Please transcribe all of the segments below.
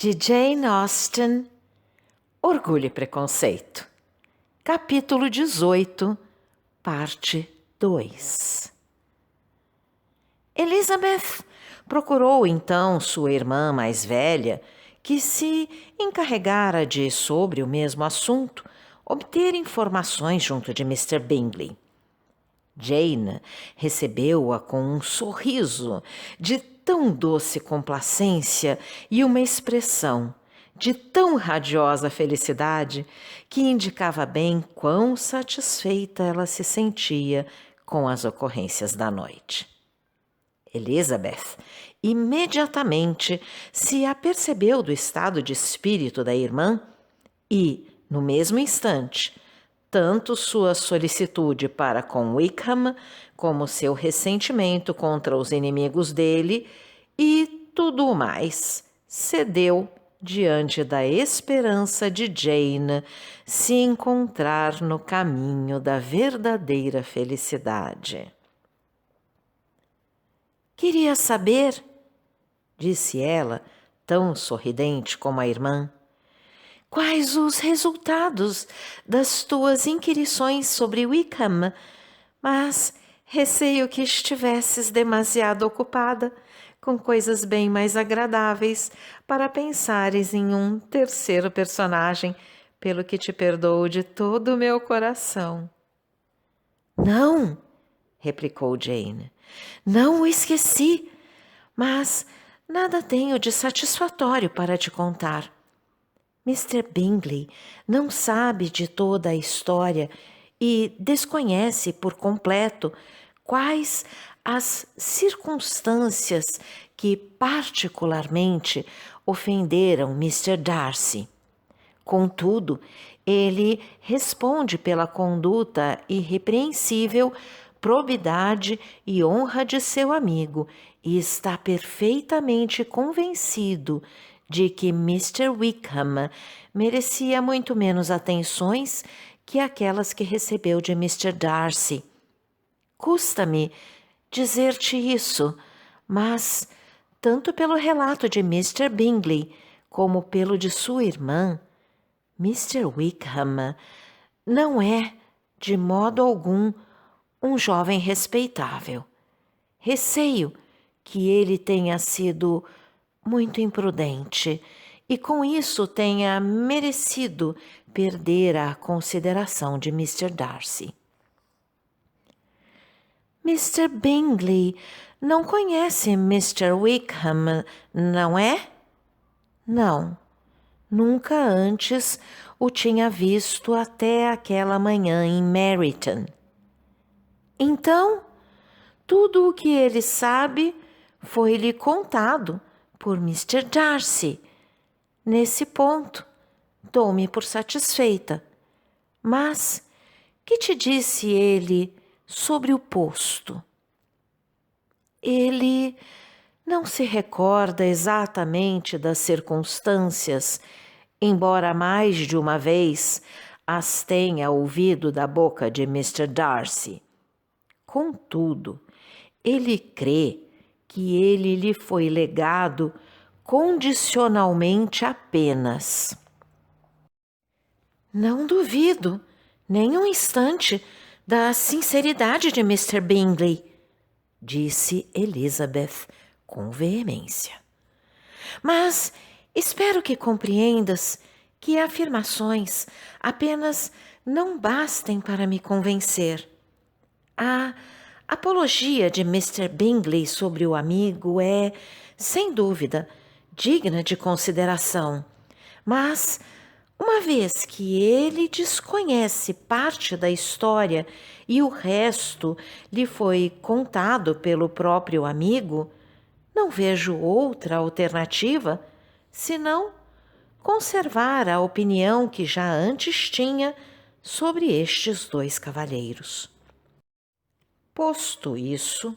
de Jane Austen, Orgulho e Preconceito, capítulo 18, parte 2. Elizabeth procurou então sua irmã mais velha, que se encarregara de, sobre o mesmo assunto, obter informações junto de Mr. Bingley. Jane recebeu-a com um sorriso de tão doce complacência e uma expressão de tão radiosa felicidade que indicava bem quão satisfeita ela se sentia com as ocorrências da noite. Elizabeth imediatamente se apercebeu do estado de espírito da irmã e, no mesmo instante, tanto sua solicitude para com Wickham, como seu ressentimento contra os inimigos dele e tudo o mais, cedeu diante da esperança de Jane se encontrar no caminho da verdadeira felicidade. Queria saber, disse ela, tão sorridente como a irmã, quais os resultados das tuas inquirições sobre Wickham, mas receio que estivesses demasiado ocupada com coisas bem mais agradáveis para pensares em um terceiro personagem, pelo que te perdoo de todo o meu coração. Não, replicou Jane, não o esqueci, mas nada tenho de satisfatório para te contar. Mr. Bingley não sabe de toda a história e desconhece por completo quais as circunstâncias que particularmente ofenderam Mr. Darcy. Contudo, ele responde pela conduta irrepreensível, probidade e honra de seu amigo e está perfeitamente convencido de que Mr. Wickham merecia muito menos atenções que aquelas que recebeu de Mr. Darcy. Custa-me dizer-te isso, mas, tanto pelo relato de Mr. Bingley como pelo de sua irmã, Mr. Wickham não é, de modo algum, um jovem respeitável. Receio que ele tenha sido muito imprudente e com isso tenha merecido perder a consideração de Mr. Darcy. Mr. Bingley não conhece Mr. Wickham, não é? Não, nunca antes o tinha visto até aquela manhã em Meryton. Então, tudo o que ele sabe foi-lhe contado por Mr. Darcy. Nesse ponto, dou-me por satisfeita. Mas que te disse ele sobre o posto? Ele não se recorda exatamente das circunstâncias, embora mais de uma vez as tenha ouvido da boca de Mr. Darcy. Contudo, ele crê que ele lhe foi legado condicionalmente apenas. Não duvido, nem um instante, da sinceridade de Mr. Bingley, disse Elizabeth com veemência. Mas espero que compreendas que afirmações apenas não bastem para me convencer. A apologia de Mr. Bingley sobre o amigo é, sem dúvida, digna de consideração, mas, uma vez que ele desconhece parte da história e o resto lhe foi contado pelo próprio amigo, não vejo outra alternativa senão conservar a opinião que já antes tinha sobre estes dois cavalheiros. Posto isso,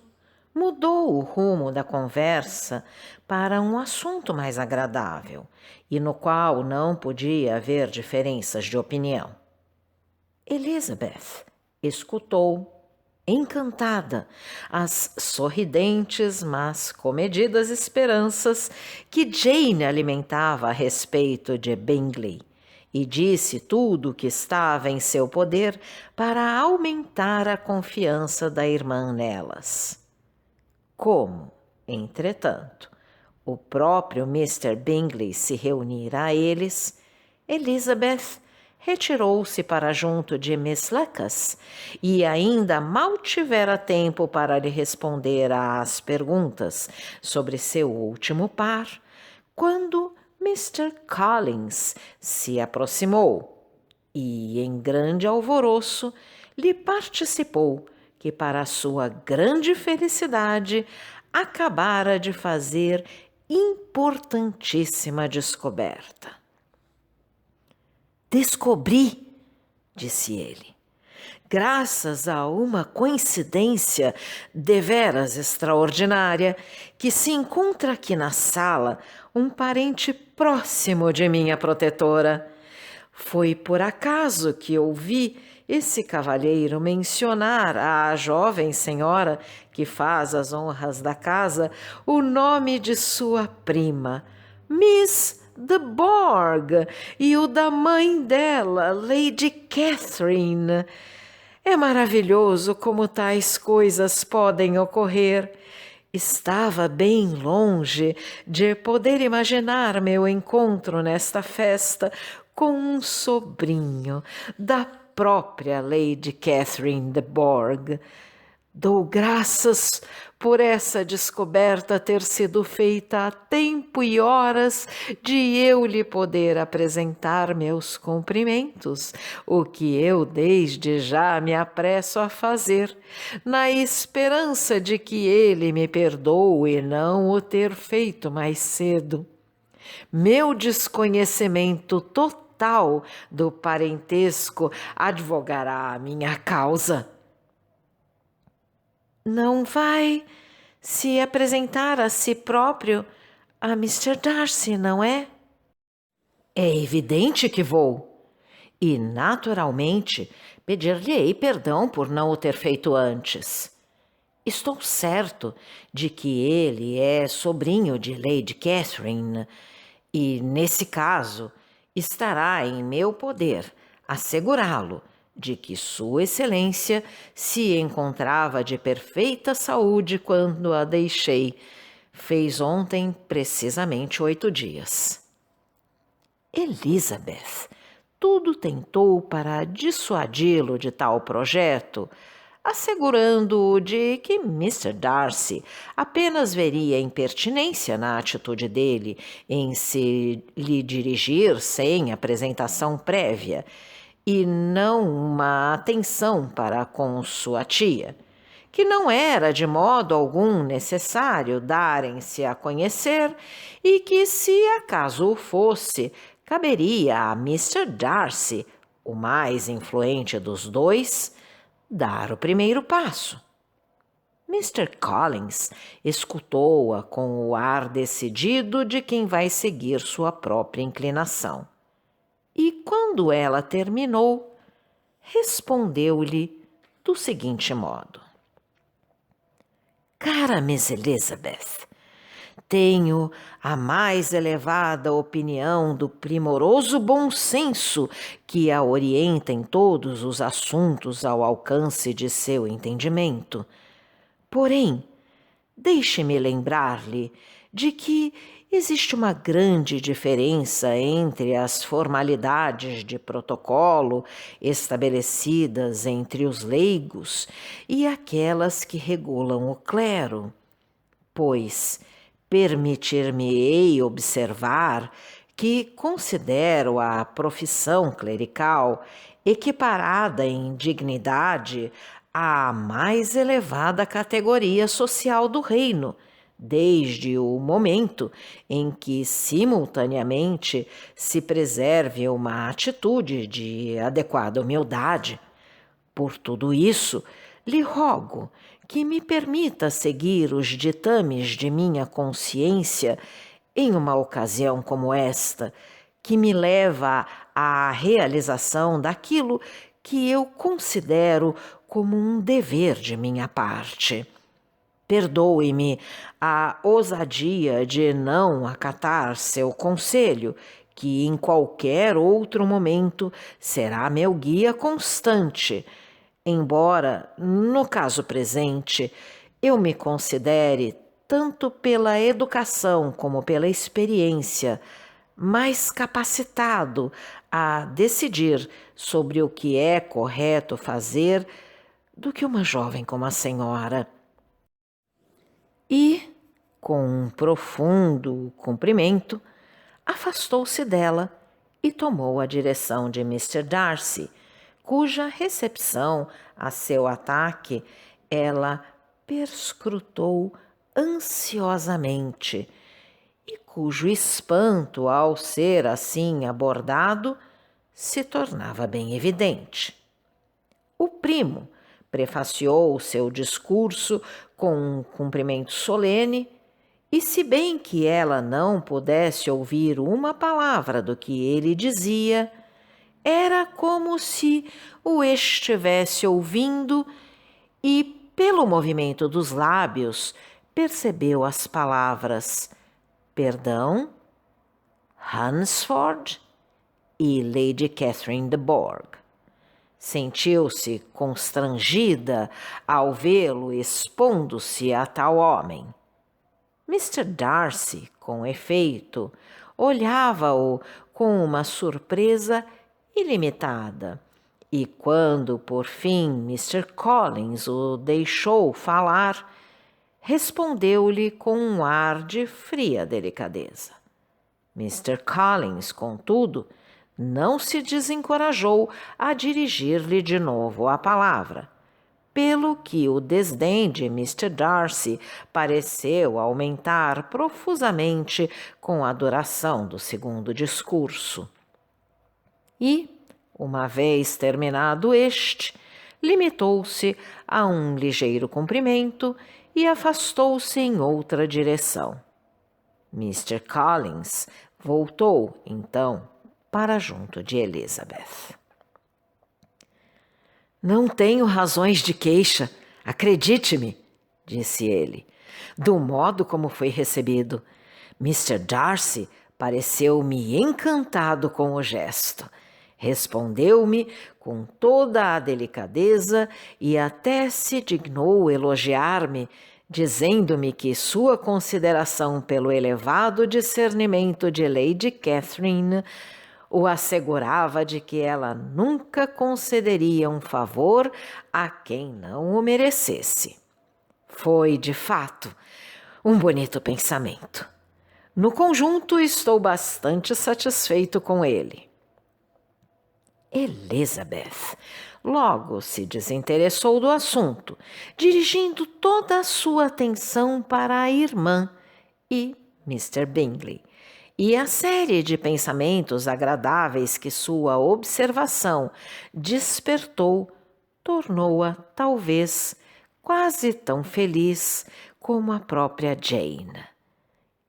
mudou o rumo da conversa para um assunto mais agradável e no qual não podia haver diferenças de opinião. Elizabeth escutou, encantada, as sorridentes, mas comedidas esperanças que Jane alimentava a respeito de Bingley, e disse tudo o que estava em seu poder para aumentar a confiança da irmã nelas. Como, entretanto, o próprio Mr. Bingley se reunir a eles, Elizabeth retirou-se para junto de Miss Lucas e ainda mal tivera tempo para lhe responder às perguntas sobre seu último par, quando Mr. Collins se aproximou e, em grande alvoroço, lhe participou que, para sua grande felicidade, acabara de fazer importantíssima descoberta. Descobri, disse ele, graças a uma coincidência deveras extraordinária, que se encontra aqui na sala um parente próximo de minha protetora. Foi por acaso que ouvi esse cavalheiro mencionar à jovem senhora que faz as honras da casa o nome de sua prima, Miss de Bourgh, e o da mãe dela, Lady Catherine. É maravilhoso como tais coisas podem ocorrer. Estava bem longe de poder imaginar meu encontro nesta festa com um sobrinho da própria Lady Catherine de Bourgh. Dou graças por essa descoberta ter sido feita a tempo e horas de eu lhe poder apresentar meus cumprimentos, o que eu desde já me apresso a fazer, na esperança de que ele me perdoe não o ter feito mais cedo. Meu desconhecimento total do parentesco advogará a minha causa. Não vai se apresentar a si próprio a Mr. Darcy, não é? É evidente que vou. E, naturalmente, pedir-lhe-ei perdão por não o ter feito antes. Estou certo de que ele é sobrinho de Lady Catherine e, nesse caso, estará em meu poder assegurá-lo de que Sua Excelência se encontrava de perfeita saúde quando a deixei. Fez ontem precisamente 8 dias. Elizabeth tudo tentou para dissuadi-lo de tal projeto, assegurando-o de que Mr. Darcy apenas veria impertinência na atitude dele em se lhe dirigir sem apresentação prévia, e não uma atenção para com sua tia, que não era de modo algum necessário darem-se a conhecer e que, se acaso o fosse, caberia a Mr. Darcy, o mais influente dos dois, dar o primeiro passo. Mr. Collins escutou-a com o ar decidido de quem vai seguir sua própria inclinação. E, quando ela terminou, respondeu-lhe do seguinte modo: Cara Miss Elizabeth, tenho a mais elevada opinião do primoroso bom senso que a orienta em todos os assuntos ao alcance de seu entendimento. Porém, deixe-me lembrar-lhe de que existe uma grande diferença entre as formalidades de protocolo estabelecidas entre os leigos e aquelas que regulam o clero, pois permitir-me-ei observar que considero a profissão clerical equiparada em dignidade à mais elevada categoria social do reino, desde o momento em que, simultaneamente, se preserve uma atitude de adequada humildade. Por tudo isso, lhe rogo que me permita seguir os ditames de minha consciência em uma ocasião como esta, que me leva à realização daquilo que eu considero como um dever de minha parte. Perdoe-me a ousadia de não acatar seu conselho, que em qualquer outro momento será meu guia constante, embora, no caso presente, eu me considere, tanto pela educação como pela experiência, mais capacitado a decidir sobre o que é correto fazer do que uma jovem como a senhora. E, com um profundo cumprimento, afastou-se dela e tomou a direção de Mr. Darcy, cuja recepção a seu ataque ela perscrutou ansiosamente e cujo espanto ao ser assim abordado se tornava bem evidente. O primo prefaciou seu discurso com um cumprimento solene e, se bem que ela não pudesse ouvir uma palavra do que ele dizia, era como se o estivesse ouvindo e, pelo movimento dos lábios, percebeu as palavras perdão, Hunsford e Lady Catherine de Bourgh. Sentiu-se constrangida ao vê-lo expondo-se a tal homem. Mr. Darcy, com efeito, olhava-o com uma surpresa ilimitada, e quando, por fim, Mr. Collins o deixou falar, respondeu-lhe com um ar de fria delicadeza. Mr. Collins, contudo, não se desencorajou a dirigir-lhe de novo a palavra, pelo que o desdém de Mr. Darcy pareceu aumentar profusamente com a duração do segundo discurso. E, uma vez terminado este, limitou-se a um ligeiro cumprimento e afastou-se em outra direção. Mr. Collins voltou, então, para junto de Elizabeth. Não tenho razões de queixa, acredite-me, disse ele, do modo como foi recebido. Mr. Darcy pareceu-me encantado com o gesto. Respondeu-me com toda a delicadeza e até se dignou elogiar-me, dizendo-me que sua consideração pelo elevado discernimento de Lady Catherine o assegurava de que ela nunca concederia um favor a quem não o merecesse. Foi, de fato, um bonito pensamento. No conjunto, estou bastante satisfeito com ele. Elizabeth logo se desinteressou do assunto, dirigindo toda a sua atenção para a irmã e Mr. Bingley, e a série de pensamentos agradáveis que sua observação despertou tornou-a, talvez, quase tão feliz como a própria Jane.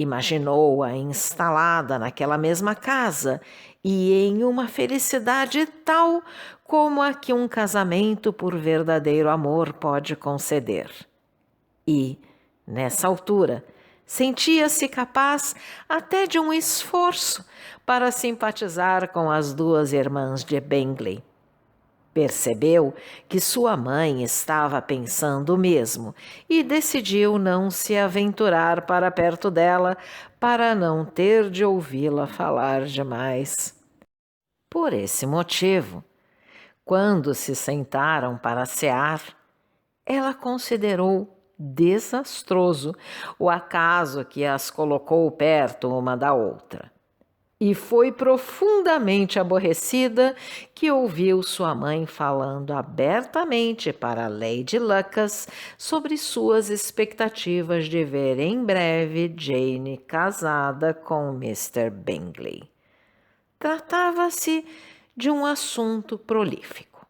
Imaginou-a instalada naquela mesma casa e em uma felicidade tal como a que um casamento por verdadeiro amor pode conceder. E, nessa altura, sentia-se capaz até de um esforço para simpatizar com as duas irmãs de Bingley. Percebeu que sua mãe estava pensando o mesmo e decidiu não se aventurar para perto dela para não ter de ouvi-la falar demais. Por esse motivo, quando se sentaram para cear, ela considerou desastroso o acaso que as colocou perto uma da outra. E foi profundamente aborrecida que ouviu sua mãe falando abertamente para Lady Lucas sobre suas expectativas de ver em breve Jane casada com Mr. Bingley. Tratava-se de um assunto prolífico,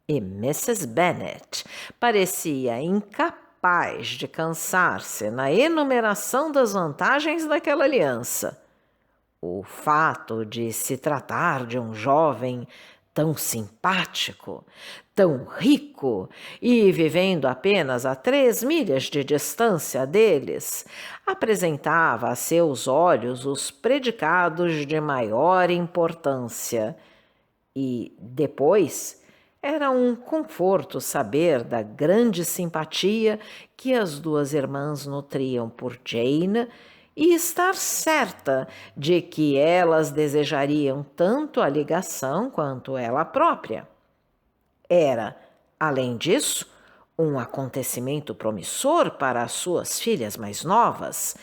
e Mrs. Bennet parecia incapaz de cansar-se na enumeração das vantagens daquela aliança. O fato de se tratar de um jovem tão simpático, tão rico e vivendo apenas a 3 milhas de distância deles, apresentava a seus olhos os predicados de maior importância. E, depois, era um conforto saber da grande simpatia que as 2 irmãs nutriam por Jane e estar certa de que elas desejariam tanto a ligação quanto ela própria. Era, além disso, um acontecimento promissor para as suas filhas mais novas,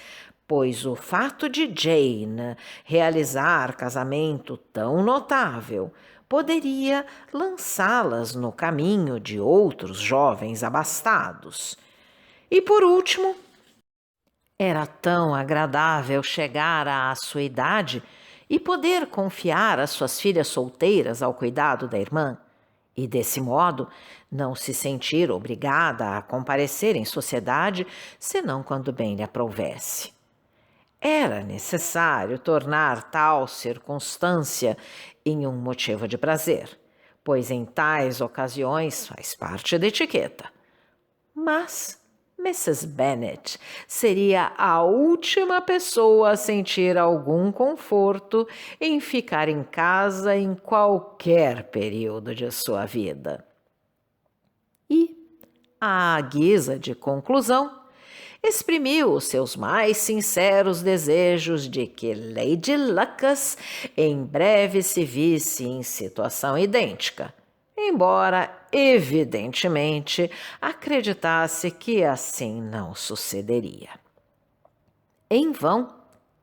pois o fato de Jane realizar casamento tão notável poderia lançá-las no caminho de outros jovens abastados. E por último, era tão agradável chegar à sua idade e poder confiar as suas filhas solteiras ao cuidado da irmã, e desse modo não se sentir obrigada a comparecer em sociedade senão quando bem lhe aprouvesse. Era necessário tornar tal circunstância em um motivo de prazer, pois em tais ocasiões faz parte da etiqueta. Mas Mrs. Bennet seria a última pessoa a sentir algum conforto em ficar em casa em qualquer período de sua vida. E, à guisa de conclusão, exprimiu os seus mais sinceros desejos de que Lady Lucas em breve se visse em situação idêntica, embora, evidentemente, acreditasse que assim não sucederia. Em vão,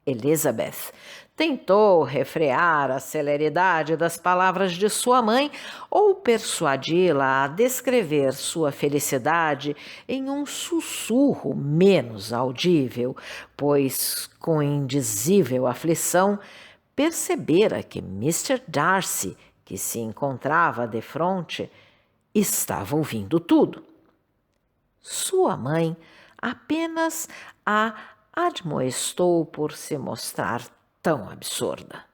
Elizabeth tentou refrear a celeridade das palavras de sua mãe ou persuadi-la a descrever sua felicidade em um sussurro menos audível, pois, com indizível aflição, percebera que Mr. Darcy, que se encontrava defronte, estava ouvindo tudo. Sua mãe apenas a admoestou por se mostrar tão absurda.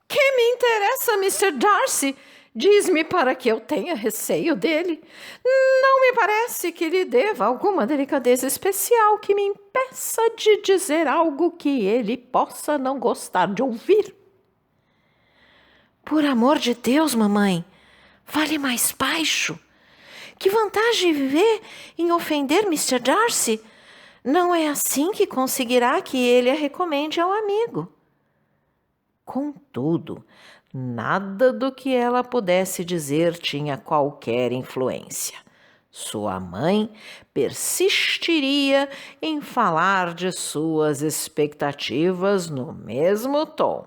Que me interessa, Mr. Darcy? Diz-me para que eu tenha receio dele. Não me parece que lhe deva alguma delicadeza especial que me impeça de dizer algo que ele possa não gostar de ouvir. Por amor de Deus, mamãe, fale mais baixo. Que vantagem viver em ofender Mr. Darcy? Não é assim que conseguirá que ele a recomende ao amigo. Contudo, nada do que ela pudesse dizer tinha qualquer influência. Sua mãe persistiria em falar de suas expectativas no mesmo tom.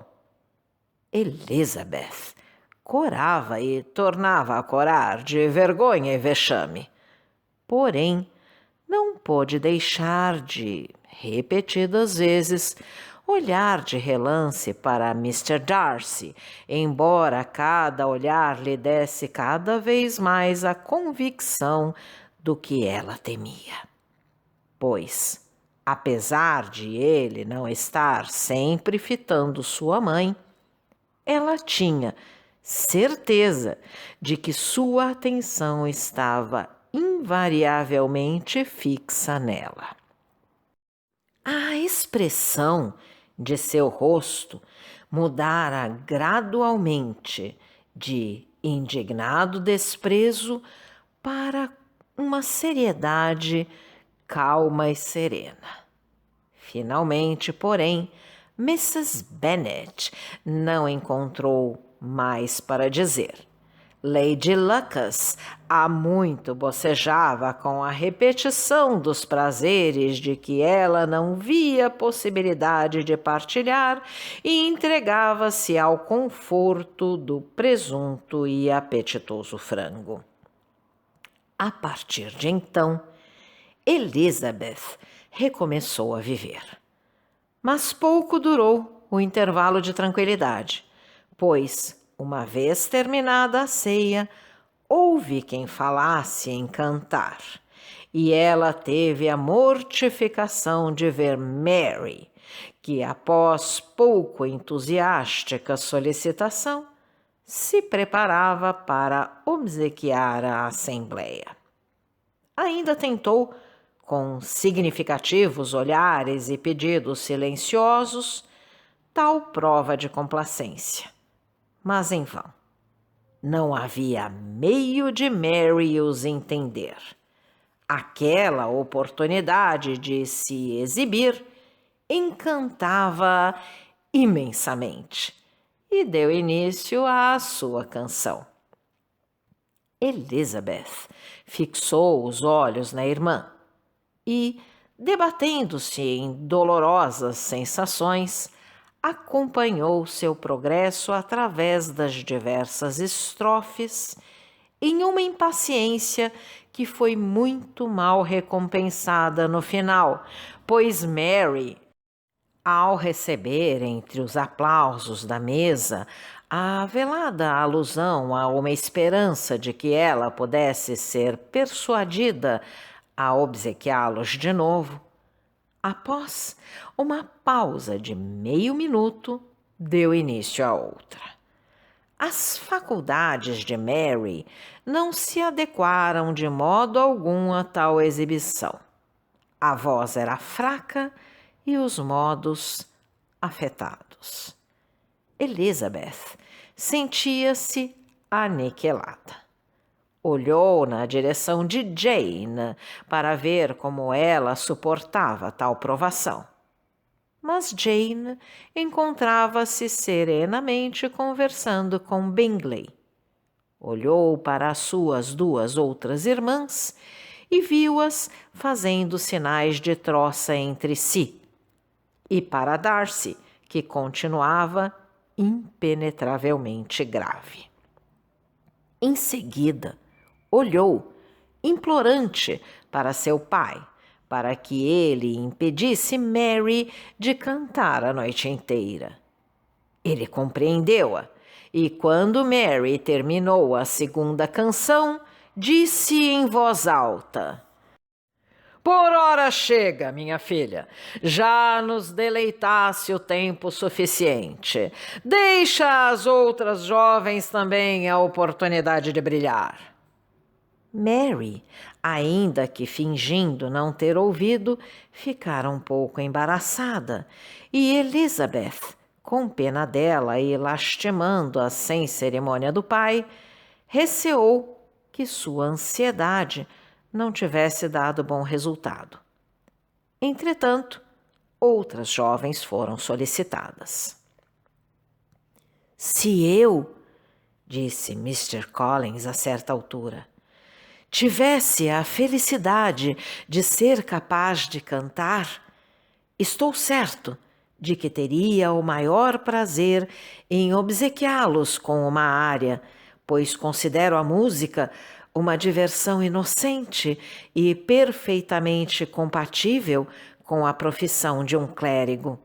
Elizabeth corava e tornava a corar de vergonha e vexame. Porém, não pôde deixar de, repetidas vezes, olhar de relance para Mr. Darcy, embora cada olhar lhe desse cada vez mais a convicção do que ela temia. Pois, apesar de ele não estar sempre fitando sua mãe, ela tinha certeza de que sua atenção estava invariavelmente fixa nela. A expressão de seu rosto mudara gradualmente de indignado desprezo para uma seriedade calma e serena. Finalmente, porém, Mrs. Bennet não encontrou mais para dizer. Lady Lucas há muito bocejava com a repetição dos prazeres de que ela não via possibilidade de partilhar e entregava-se ao conforto do presunto e apetitoso frango. A partir de então, Elizabeth recomeçou a viver. Mas pouco durou o intervalo de tranquilidade, pois, uma vez terminada a ceia, houve quem falasse em cantar, e ela teve a mortificação de ver Mary, que, após pouco entusiástica solicitação, se preparava para obsequiar a assembleia. Ainda tentou, com significativos olhares e pedidos silenciosos, tal prova de complacência, mas em vão. Não havia meio de Mary os entender. Aquela oportunidade de se exibir encantava imensamente e deu início à sua canção. Elizabeth fixou os olhos na irmã e, debatendo-se em dolorosas sensações, acompanhou seu progresso através das diversas estrofes em uma impaciência que foi muito mal recompensada no final, pois Mary, ao receber entre os aplausos da mesa a velada alusão a uma esperança de que ela pudesse ser persuadida a obsequiá-los de novo, após uma pausa de meio minuto, deu início a outra. As faculdades de Mary não se adequaram de modo algum a tal exibição. A voz era fraca e os modos afetados. Elizabeth sentia-se aniquilada. Olhou na direção de Jane para ver como ela suportava tal provação. Mas Jane encontrava-se serenamente conversando com Bingley. Olhou para as suas duas outras irmãs e viu-as fazendo sinais de troça entre si, e para Darcy, que continuava impenetravelmente grave. Em seguida, olhou, implorante, para seu pai, para que ele impedisse Mary de cantar a noite inteira. Ele compreendeu-a, e quando Mary terminou a segunda canção, disse em voz alta: "Por ora chega, minha filha. Já nos deleitasse o tempo suficiente. Deixa às outras jovens também a oportunidade de brilhar." Mary, ainda que fingindo não ter ouvido, ficara um pouco embaraçada, e Elizabeth, com pena dela e lastimando-a sem cerimônia do pai, receou que sua ansiedade não tivesse dado bom resultado. Entretanto, outras jovens foram solicitadas. "Se eu", disse Mr. Collins a certa altura, "tivesse a felicidade de ser capaz de cantar, estou certo de que teria o maior prazer em obsequiá-los com uma área, pois considero a música uma diversão inocente e perfeitamente compatível com a profissão de um clérigo.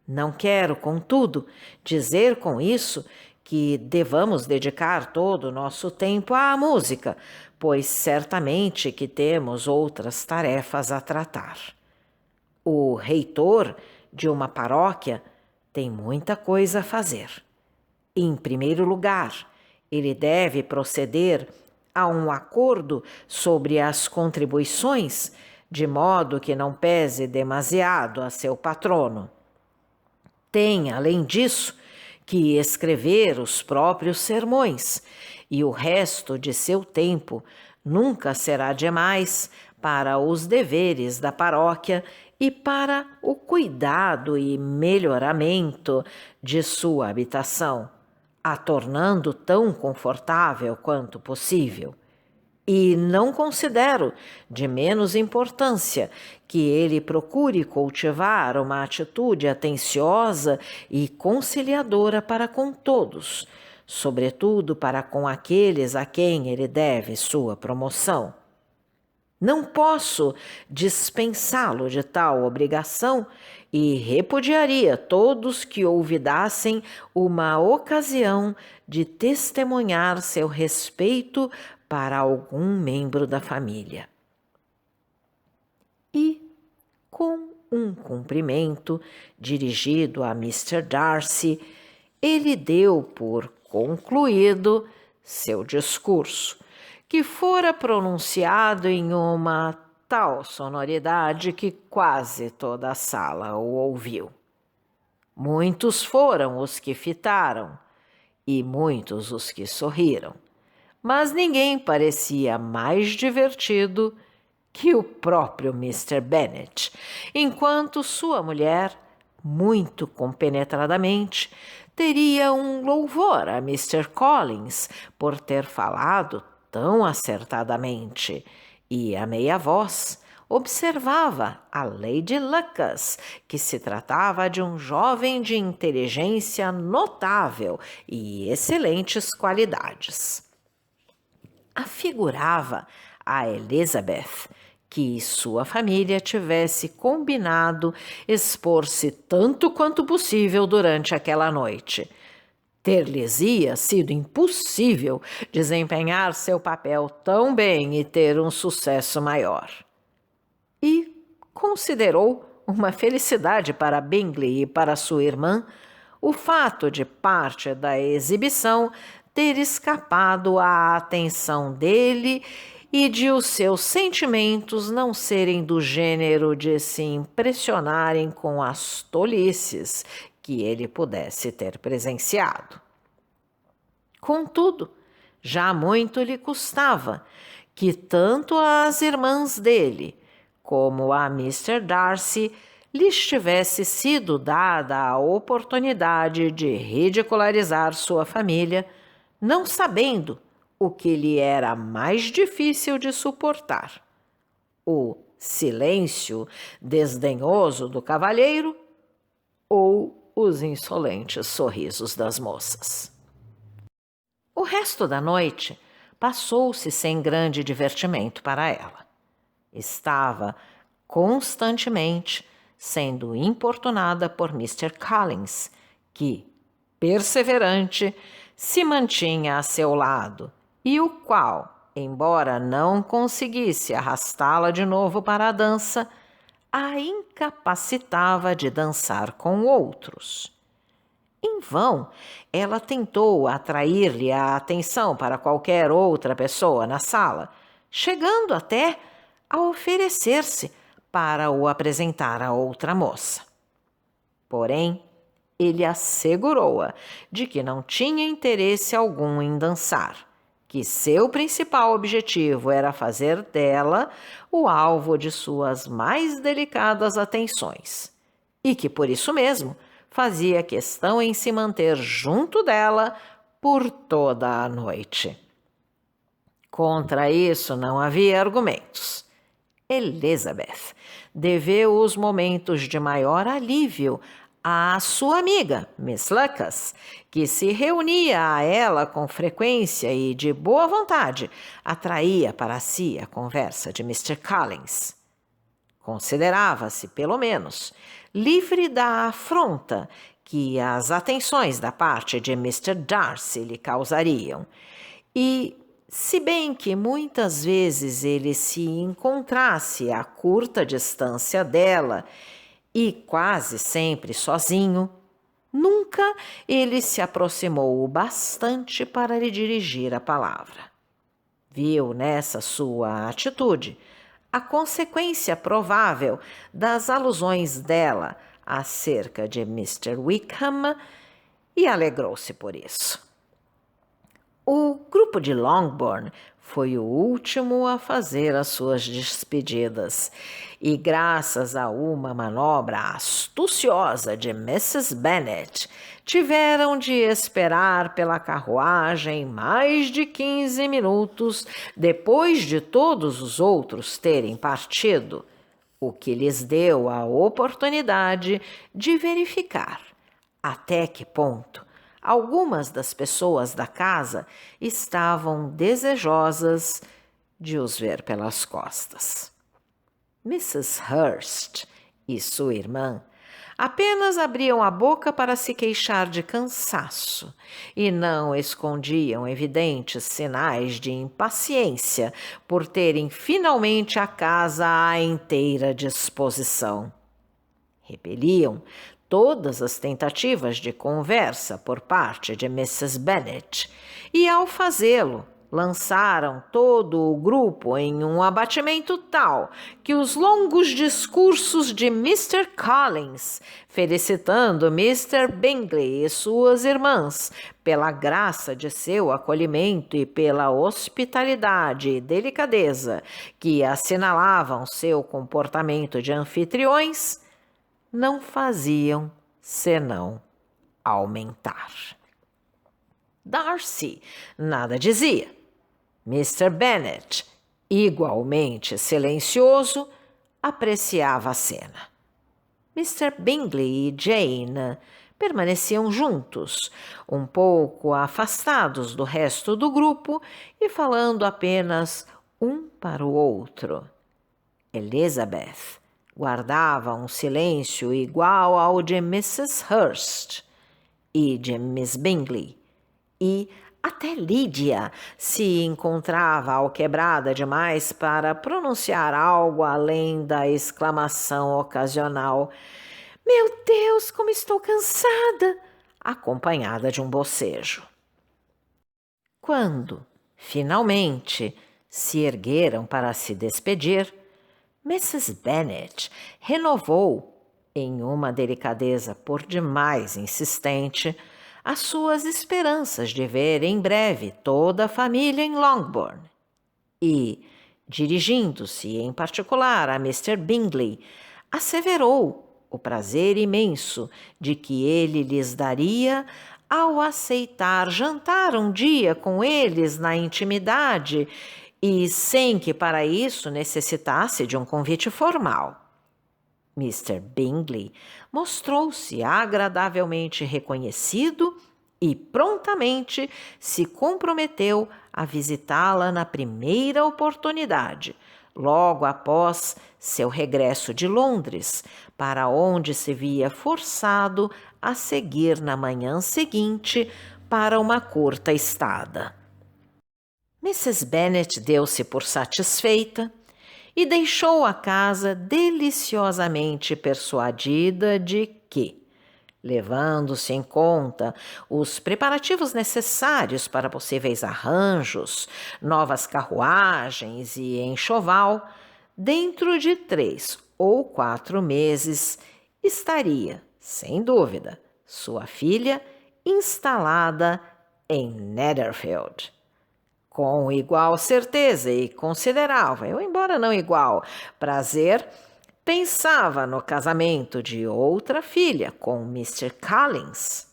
Não quero, contudo, dizer com isso que devamos dedicar todo o nosso tempo à música, pois certamente que temos outras tarefas a tratar. O reitor de uma paróquia tem muita coisa a fazer. Em primeiro lugar, ele deve proceder a um acordo sobre as contribuições, de modo que não pese demasiado a seu patrono. Tem, além disso, que escrever os próprios sermões, e o resto de seu tempo nunca será demais para os deveres da paróquia e para o cuidado e melhoramento de sua habitação, a tornando tão confortável quanto possível. E não considero de menos importância que ele procure cultivar uma atitude atenciosa e conciliadora para com todos, sobretudo para com aqueles a quem ele deve sua promoção. Não posso dispensá-lo de tal obrigação e repudiaria todos que olvidassem uma ocasião de testemunhar seu respeito para algum membro da família. E, com um cumprimento dirigido a Mr. Darcy, ele deu por concluído seu discurso, que fora pronunciado em uma tal sonoridade que quase toda a sala o ouviu. Muitos foram os que fitaram e muitos os que sorriram, mas ninguém parecia mais divertido que o próprio Mr. Bennet, enquanto sua mulher, muito compenetradamente, teria um louvor a Mr. Collins por ter falado tão acertadamente e, a meia voz, observava a Lady Lucas, que se tratava de um jovem de inteligência notável e excelentes qualidades. Afigurava a Elizabeth que sua família tivesse combinado expor-se tanto quanto possível durante aquela noite. Ter-lhes-ia sido impossível desempenhar seu papel tão bem e ter um sucesso maior. E considerou uma felicidade para Bingley e para sua irmã o fato de parte da exibição ter escapado à atenção dele e de os seus sentimentos não serem do gênero de se impressionarem com as tolices que ele pudesse ter presenciado. Contudo, já muito lhe custava que tanto as irmãs dele como a Mr. Darcy lhes tivesse sido dada a oportunidade de ridicularizar sua família, não sabendo o que lhe era mais difícil de suportar: o silêncio desdenhoso do cavalheiro ou os insolentes sorrisos das moças. O resto da noite passou-se sem grande divertimento para ela. Estava constantemente sendo importunada por Mr. Collins, que, perseverante, se mantinha a seu lado e o qual, embora não conseguisse arrastá-la de novo para a dança, a incapacitava de dançar com outros. Em vão, ela tentou atrair-lhe a atenção para qualquer outra pessoa na sala, chegando até a oferecer-se para o apresentar a outra moça. Porém, ele assegurou-a de que não tinha interesse algum em dançar, que seu principal objetivo era fazer dela o alvo de suas mais delicadas atenções, e que, por isso mesmo, fazia questão em se manter junto dela por toda a noite. Contra isso não havia argumentos. Elizabeth deveu os momentos de maior alívio à sua amiga, Miss Lucas, que se reunia a ela com frequência e, de boa vontade, atraía para si a conversa de Mr. Collins. Considerava-se, pelo menos, livre da afronta que as atenções da parte de Mr. Darcy lhe causariam, e, se bem que muitas vezes ele se encontrasse a curta distância dela e quase sempre sozinho, nunca ele se aproximou o bastante para lhe dirigir a palavra. Viu nessa sua atitude a consequência provável das alusões dela acerca de Mr. Wickham e alegrou-se por isso. O grupo de Longbourn foi o último a fazer as suas despedidas e, graças a uma manobra astuciosa de Mrs. Bennet, tiveram de esperar pela carruagem mais de 15 minutos depois de todos os outros terem partido, o que lhes deu a oportunidade de verificar até que ponto algumas das pessoas da casa estavam desejosas de os ver pelas costas. Mrs. Hurst e sua irmã apenas abriam a boca para se queixar de cansaço e não escondiam evidentes sinais de impaciência por terem finalmente a casa à inteira disposição. Repeliam todas as tentativas de conversa por parte de Mrs. Bennet, e ao fazê-lo, lançaram todo o grupo em um abatimento tal que os longos discursos de Mr. Collins, felicitando Mr. Bingley e suas irmãs pela graça de seu acolhimento e pela hospitalidade e delicadeza que assinalavam seu comportamento de anfitriões, não faziam senão aumentar. Darcy nada dizia. Mr. Bennet, igualmente silencioso, apreciava a cena. Mr. Bingley e Jane permaneciam juntos, um pouco afastados do resto do grupo e falando apenas um para o outro. Elizabeth guardava um silêncio igual ao de Mrs. Hurst e de Miss Bingley, e até Lídia se encontrava alquebrada demais para pronunciar algo além da exclamação ocasional: "Meu Deus, como estou cansada!", acompanhada de um bocejo. Quando, finalmente, se ergueram para se despedir, Mrs. Bennet renovou, em uma delicadeza por demais insistente, as suas esperanças de ver em breve toda a família em Longbourn. E, dirigindo-se em particular a Mr. Bingley, asseverou o prazer imenso de que ele lhes daria ao aceitar jantar um dia com eles na intimidade e sem que para isso necessitasse de um convite formal. Mr. Bingley mostrou-se agradavelmente reconhecido e prontamente se comprometeu a visitá-la na primeira oportunidade, logo após seu regresso de Londres, para onde se via forçado a seguir na manhã seguinte para uma curta estada. Mrs. Bennet deu-se por satisfeita e deixou a casa deliciosamente persuadida de que, levando-se em conta os preparativos necessários para possíveis arranjos, novas carruagens e enxoval, dentro de 3 ou 4 meses estaria, sem dúvida, sua filha instalada em Netherfield. Com igual certeza e considerável, embora não igual, prazer, pensava no casamento de outra filha com Mr. Collins.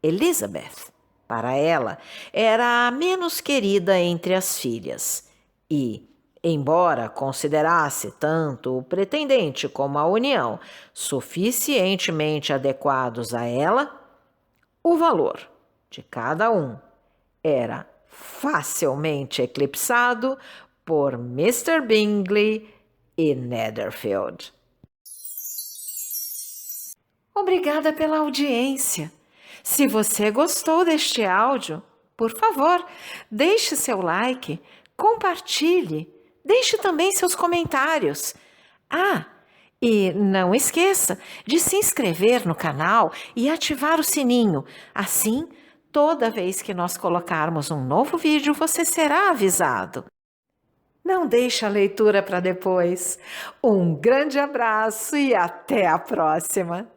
Elizabeth, para ela, era a menos querida entre as filhas e, embora considerasse tanto o pretendente como a união suficientemente adequados a ela, o valor de cada um era facilmente eclipsado por Mr. Bingley e Netherfield. Obrigada pela audiência. Se você gostou deste áudio, por favor, deixe seu like, compartilhe, deixe também seus comentários. E não esqueça de se inscrever no canal e ativar o sininho. Assim, toda vez que nós colocarmos um novo vídeo, você será avisado. Não deixe a leitura para depois. Um grande abraço e até a próxima!